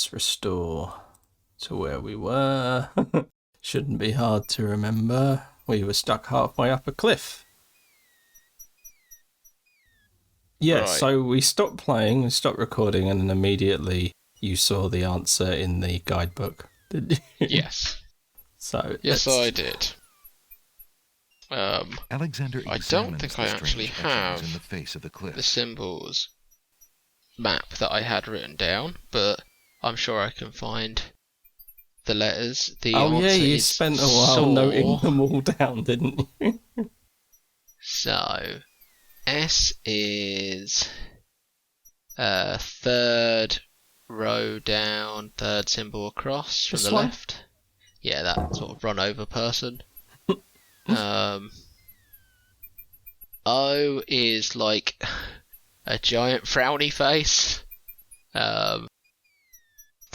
let's restore to where we were. Shouldn't be hard to remember. We were stuck halfway up a cliff. Yeah, right. So we stopped playing, we stopped recording, and then immediately you saw the answer in the guidebook, didn't you? Yes. So yes, I did. Alexander I don't think I actually have in the face of the cliff. The symbols map that I had written down, but I'm sure I can find the letters. The answer you is spent a while noting them all down, didn't you? So, S is third row down, third symbol across from the left. Yeah, that sort of run over person. O is like a giant frowny face. The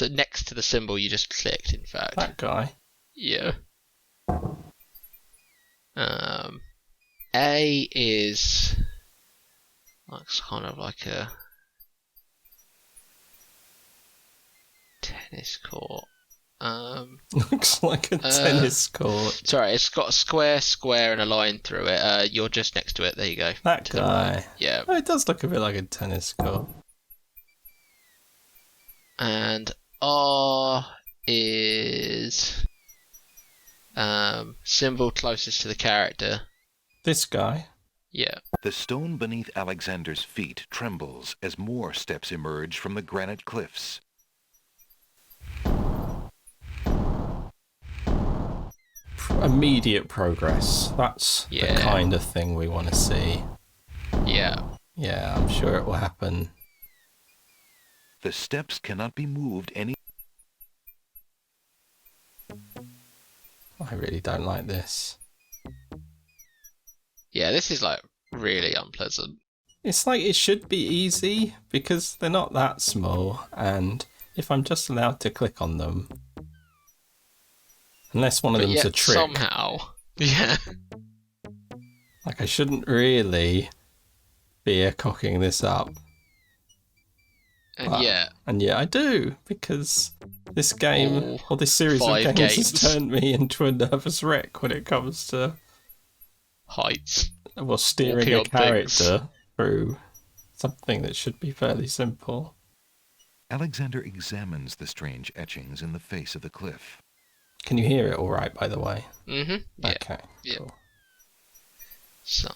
next to the symbol you just clicked, in fact. That guy. Yeah. A is looks kind of like a tennis court. Looks like a tennis court. Sorry, it's got a square, and a line through it. You're just next to it. There you go. That guy. Right. Yeah. Oh, it does look a bit like a tennis court. And R is symbol closest to the character. This guy. Yeah. The stone beneath Alexander's feet trembles as more steps emerge from the granite cliffs. Immediate progress. That's the kind of thing we want to see. Yeah. Yeah, I'm sure it will happen. The steps cannot be moved any... I really don't like this. Yeah, this is like really unpleasant. It's like it should be easy because they're not that small, and if I'm just allowed to click on them, unless one of them's a trick. Somehow. Yeah. Like I shouldn't really be cocking this up. And yet I do, because this game, or this series of games has turned me into a nervous wreck when it comes to heights. Well, steering a character through something that should be fairly simple. Alexander examines the strange etchings in the face of the cliff. Can you hear it all right, by the way? Mm-hmm. Yeah. Okay, cool. So,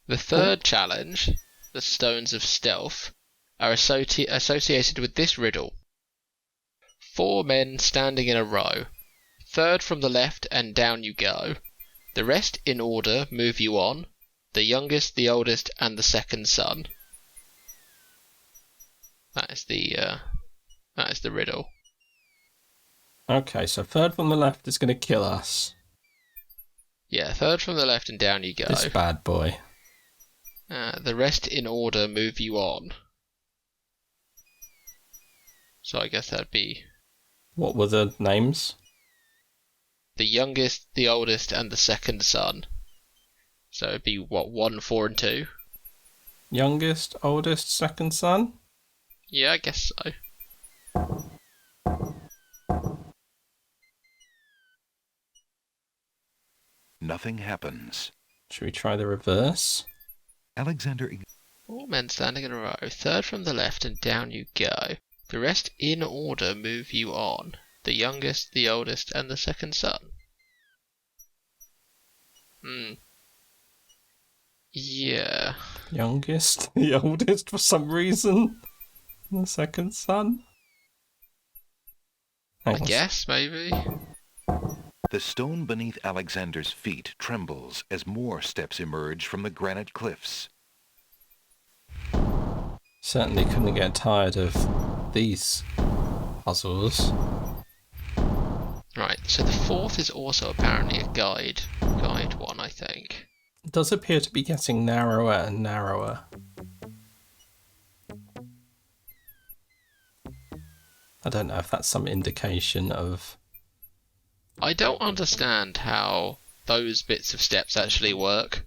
the third challenge, the Stones of Stealth, are associated with this riddle. 4 men standing in a row. Third from the left and down you go. The rest in order move you on. The youngest, the oldest, and the second son. That is the riddle. Okay, so third from the left is going to kill us. Yeah, third from the left and down you go. This bad boy. The rest in order move you on. So I guess that'd be... What were the names? The youngest, the oldest, and the second son. So it'd be, 1, 4, and 2? Youngest, oldest, second son? Yeah, I guess so. Nothing happens. Should we try the reverse? Alexander... 4 men standing in a row. Third from the left and down you go. The rest in order move you on. The youngest, the oldest, and the second son. Yeah. Youngest, the oldest for some reason. And the second son? I guess, maybe. The stone beneath Alexander's feet trembles as more steps emerge from the granite cliffs. Certainly couldn't get tired of these puzzles. Right, so the fourth is also apparently a guide one, I think. It does appear to be getting narrower and narrower. I don't know if that's some indication of... I don't understand how those bits of steps actually work.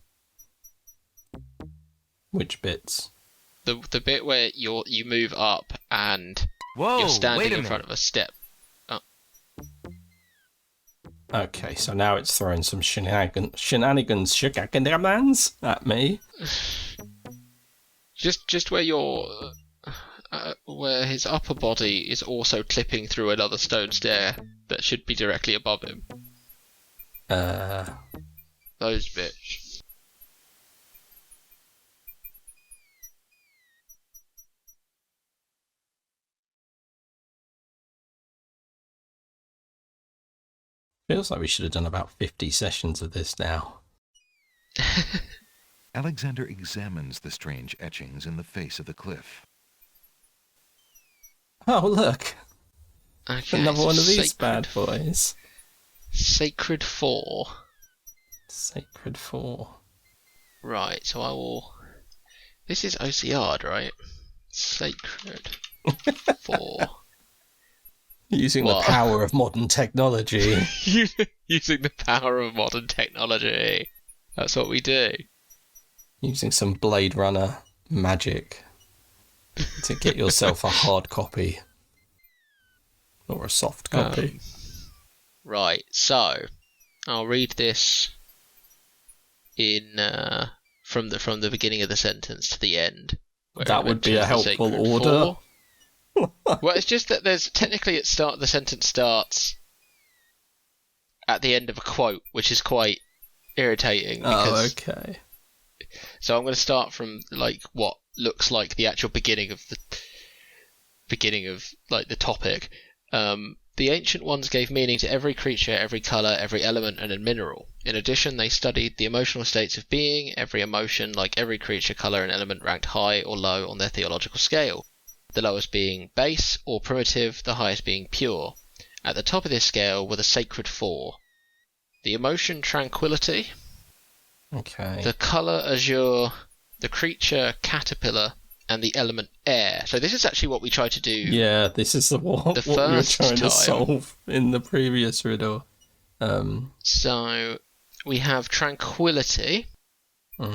Which bits? the bit where you move up and Whoa, you're standing wait a in front minute. of a step. Okay, so now it's throwing some shenanigans at me. Just where where his upper body is also clipping through another stone stair that should be directly above him. Those bits. Feels like we should have done about 50 sessions of this now. Alexander examines the strange etchings in the face of the cliff. Oh, look. Okay, Another so one of these Sacred bad boys. Sacred 4. Sacred 4. Right, so I will... This is OCR'd, right? Sacred 4. Using What? the power of modern technology. Using the power of modern technology. That's what we do. Using some Blade Runner magic to get yourself a hard copy. Or a soft copy. Right, so I'll read this in from the beginning of the sentence to the end. That would be a helpful order. Well, it's just that there's technically the sentence starts at the end of a quote, which is quite irritating. Oh, okay. So I'm going to start from like what looks like the actual beginning of like the topic. The ancient ones gave meaning to every creature, every colour, every element, and a mineral. In addition, they studied the emotional states of being. Every emotion, like every creature, colour, and element, ranked high or low on their theological scale. The lowest being base or primitive, the highest being pure. At the top of this scale were the sacred 4. The emotion tranquility, Okay. the colour azure, the creature caterpillar, and the element air. So this is actually what we tried to do. Yeah, this is what we were trying to solve in the previous riddle. So we have tranquility,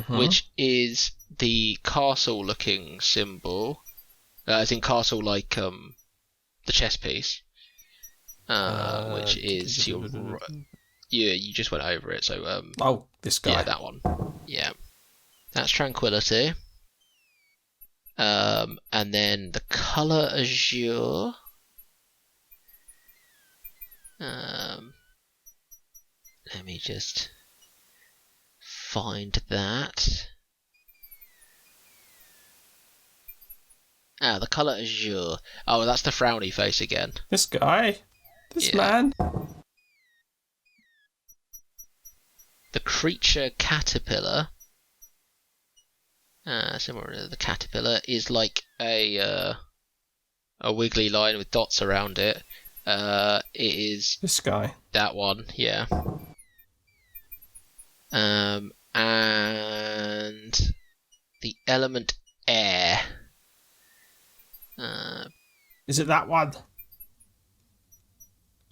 which is the castle-looking symbol. As in castle like the chess piece. Which is to your right. Yeah, you just went over it, so oh, this guy. yeah, that one. Yeah. That's tranquility. And then the colour azure. Let me just find that. Ah, the colour azure. Oh, that's the frowny face again. This guy? This man? The creature caterpillar, similar to the caterpillar, is like a wiggly line with dots around it. It is this guy. That one, yeah. And the element air. Is it that one?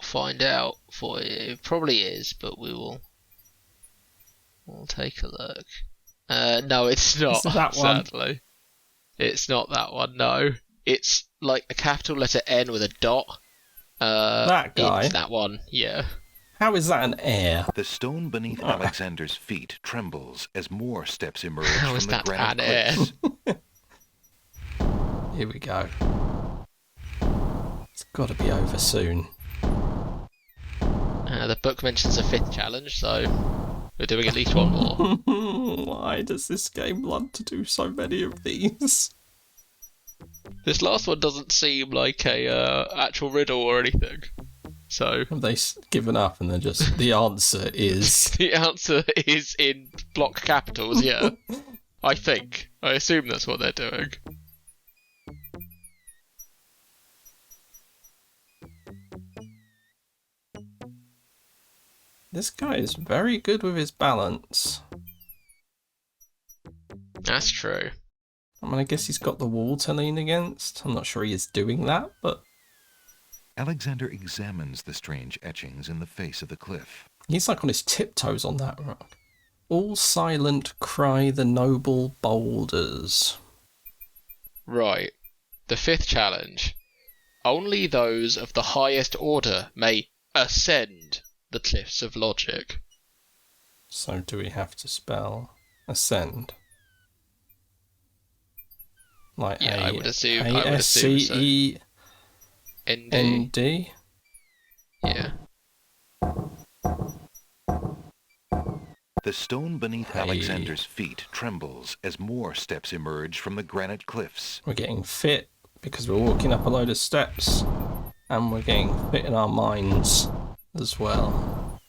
Find out for you. It probably is, but we'll take a look. No, it's not. Is that one? Sadly, it's not that one. No, it's like a capital letter N with a dot. That guy. It's that one. Yeah. How is that an air? The stone beneath Alexander's feet trembles as more steps emerge from is the that granite an air? cliffs. Here we go. It's got to be over soon. The book mentions a 5th challenge, so we're doing at least one more. Why does this game want to do so many of these? This last one doesn't seem like a actual riddle or anything. So Have they given up and they're just... The answer is... the answer is in block capitals, yeah. I assume that's what they're doing. This guy is very good with his balance. That's true. I mean, I guess he's got the wall to lean against. I'm not sure he is doing that, but... Alexander examines the strange etchings in the face of the cliff. He's like on his tiptoes on that rock. All silent cry the noble boulders. Right. The fifth challenge. Only those of the highest order may ascend the cliffs of logic. So do we have to spell ascend? Like Yeah, I would assume so. ASCEND? ND? Yeah. The stone beneath Alexander's feet trembles as more steps emerge from the granite cliffs. We're getting fit because we're walking up a load of steps, and we're getting fit in our minds as well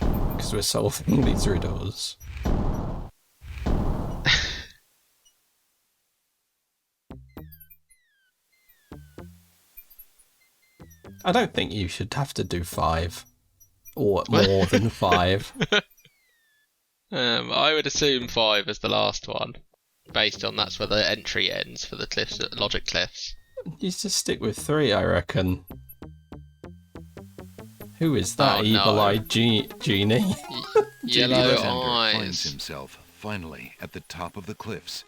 because we're solving these riddles. I don't think you should have to do 5 or more than 5. I would assume 5 is the last one, based on that's where the entry ends for the cliffs, logic cliffs. You just stick with 3, I reckon. Who is that evil-eyed genie? Yellow Alexander eyes. finds himself finally at the top of the cliffs.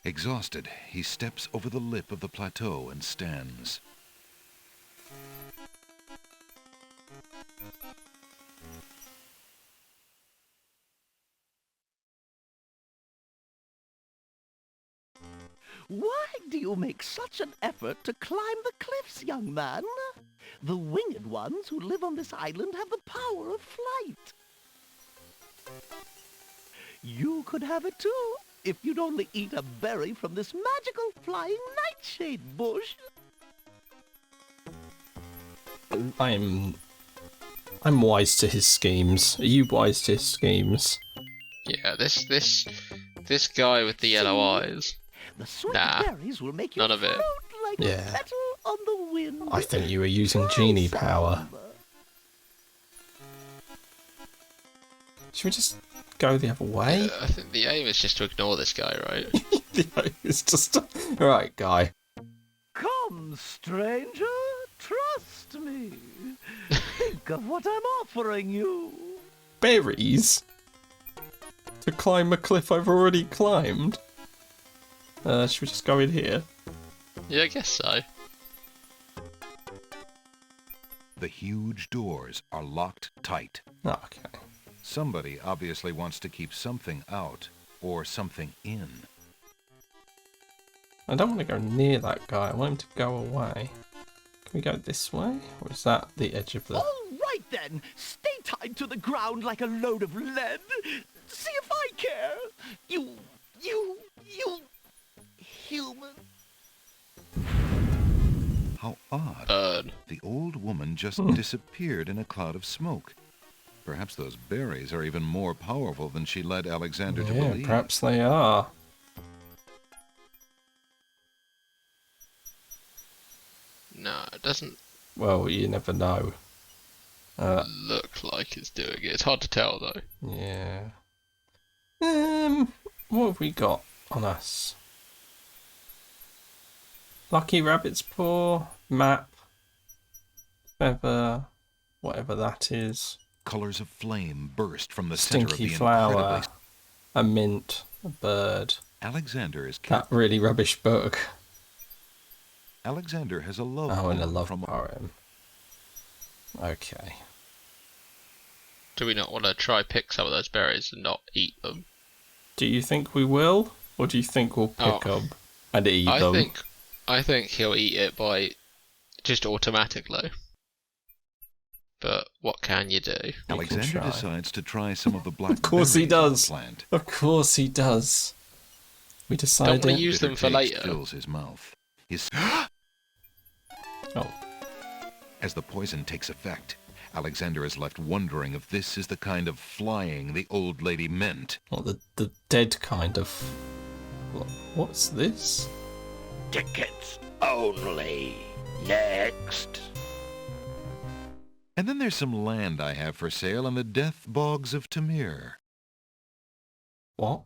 Exhausted, he steps over the lip of the plateau and stands. Why do you make such an effort to climb the cliffs, young man? The winged ones who live on this island have the power of flight. You could have it too, if you'd only eat a berry from this magical flying nightshade bush. I'm wise to his schemes. Are you wise to his schemes? Yeah, this guy with the yellow eyes. The sweet Nah, berries will make you none of it. float like Yeah. a petal on the wind. I think you were using genie power. Should we just go the other way? I think the aim is just to ignore this guy, right? It's just... Right, guy. Come, stranger, trust me. Think of what I'm offering you. Berries? To climb a cliff I've already climbed? Should we just go in here? Yeah, I guess so. The huge doors are locked tight. Oh, okay. Somebody obviously wants to keep something out or something in. I don't want to go near that guy. I want him to go away. Can we go this way? Or is that the edge of the... All right then, stay tied to the ground like a load of lead. See if I care. You human. How odd. Burn. The old woman just disappeared in a cloud of smoke. Perhaps those berries are even more powerful than she led Alexander to believe. Perhaps they are. No, it doesn't Well, you never know. look like it's doing it. It's hard to tell, though. Yeah. What have we got on us? Lucky rabbit's paw, map, feather, whatever that is. Colors of flame burst from the center of Stinky the flower, incredibly... a mint, a bird. Alexander is That really rubbish book. Alexander has a love Oh, and a poem love from poem. Okay. Do we not want to try pick some of those berries and not eat them? Do you think we will? Or do you think we'll pick Oh. them and eat them? I think he'll eat it by just automatically. But what can you do? Alexander try. decides to try some of the black Of course he berries on the does. plant. Of course he does. We Don't decided... we use them Bitter for taste later? fills his mouth. His... Oh, As the poison takes effect, Alexander is left wondering if this is the kind of flying the old lady meant. well, the dead kind of... What's this? Tickets only. Next. And then there's some land I have for sale in the death bogs of Tamir. What?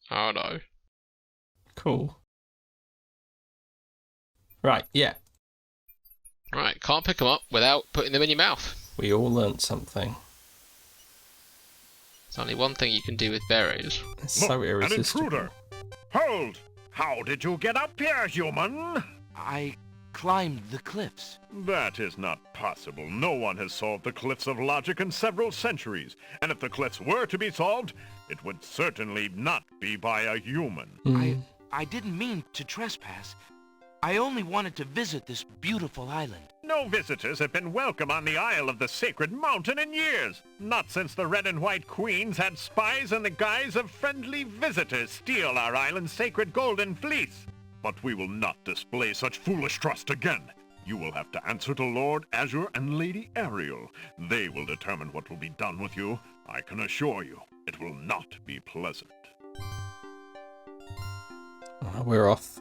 Oh no. Cool. Right, yeah. Right, can't pick them up without putting them in your mouth. We all learnt something. There's only one thing you can do with berries. It's so An irresistible. intruder! Hold! How did you get up here, human? I climbed the cliffs. That is not possible. No one has solved the cliffs of logic in several centuries. And if the cliffs were to be solved, it would certainly not be by a human. I didn't mean to trespass. I only wanted to visit this beautiful island. No visitors have been welcome on the Isle of the Sacred Mountain in years. Not since the Red and White Queens had spies in the guise of friendly visitors steal our island's sacred golden fleece. But we will not display such foolish trust again. You will have to answer to Lord Azure and Lady Ariel. They will determine what will be done with you. I can assure you, it will not be pleasant. We're off.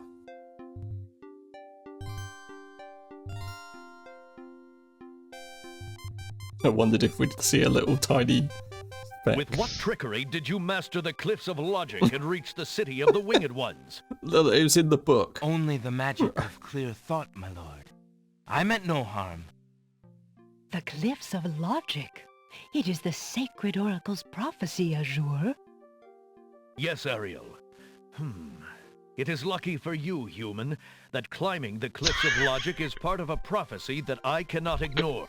I wondered if we'd see a little tiny speck. With what trickery did you master the cliffs of logic and reach the city of the winged ones? It was in the book. Only the magic of clear thought, my lord. I meant no harm. The cliffs of logic. It is the sacred oracle's prophecy, Azure. Yes, Ariel. It is lucky for you, human, that climbing the cliffs of logic is part of a prophecy that I cannot ignore.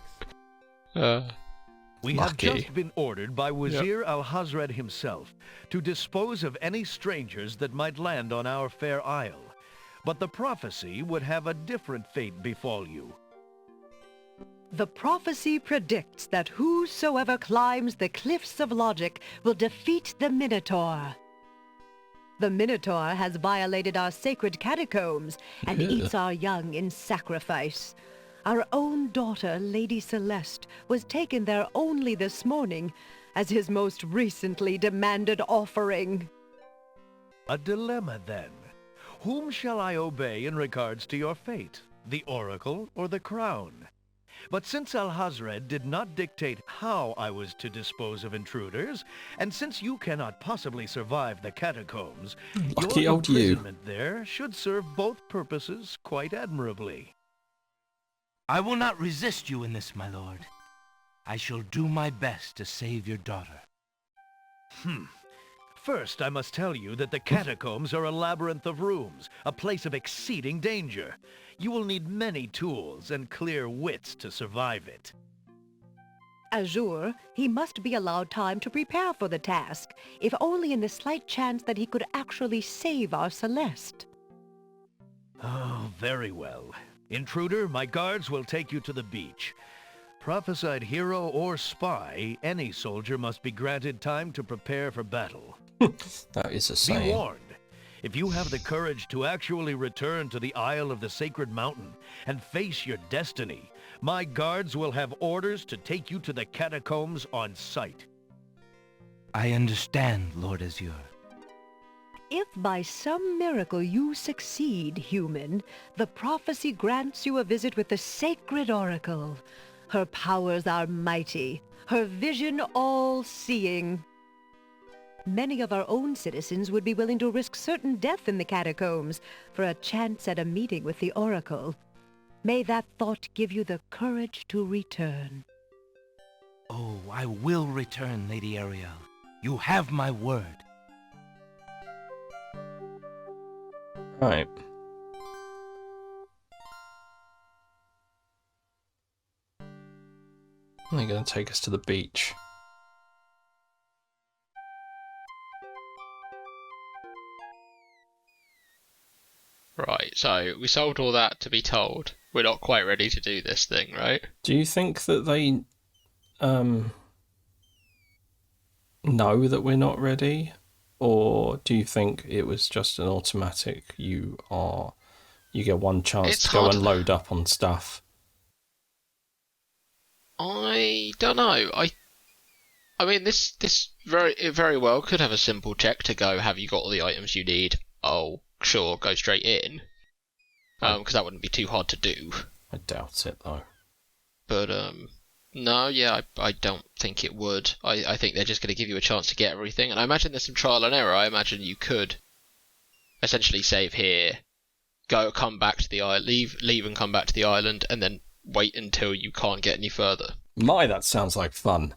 We have just been ordered by Wazir Al-Hazred himself to dispose of any strangers that might land on our fair isle. But the prophecy would have a different fate befall you. The prophecy predicts that whosoever climbs the cliffs of logic will defeat the Minotaur. The Minotaur has violated our sacred catacombs and eats our young in sacrifice. Our own daughter, Lady Celeste, was taken there only this morning as his most recently demanded offering. A dilemma, then. Whom shall I obey in regards to your fate? The oracle or the crown? But since Al-Hazred did not dictate how I was to dispose of intruders, and since you cannot possibly survive the catacombs, Lucky your old you. imprisonment there should serve both purposes quite admirably. I will not resist you in this, my lord. I shall do my best to save your daughter. First, I must tell you that the catacombs are a labyrinth of rooms, a place of exceeding danger. You will need many tools and clear wits to survive it. Azure, he must be allowed time to prepare for the task, if only in the slight chance that he could actually save our Celeste. Oh, very well. Intruder, my guards will take you to the beach. Prophesied hero or spy, any soldier must be granted time to prepare for battle. That is a Be saying. warned. If you have the courage to actually return to the Isle of the Sacred Mountain and face your destiny, my guards will have orders to take you to the catacombs on sight. I understand, Lord Azure. If by some miracle you succeed, human, the prophecy grants you a visit with the sacred oracle. Her powers are mighty, her vision all-seeing. Many of our own citizens would be willing to risk certain death in the catacombs for a chance at a meeting with the oracle. May that thought give you the courage to return. Oh, I will return, Lady Ariel. You have my word. Right. They're going to take us to the beach. Right, so we solved all that to be told. We're not quite ready to do this thing, right? Do you think that they know that we're not ready? Or do you think it was just an automatic, you get one chance It's to go hard. and load up on stuff? I don't know. I mean, this very well could have a simple check to go, have you got all the items you need? Oh, sure, go straight in. Because that wouldn't be too hard to do. I doubt it, though. But, no, yeah, I don't think it would. I think they're just going to give you a chance to get everything. And I imagine there's some trial and error. I imagine you could essentially save here, come back to the island, leave and come back to the island, and then wait until you can't get any further. My, that sounds like fun.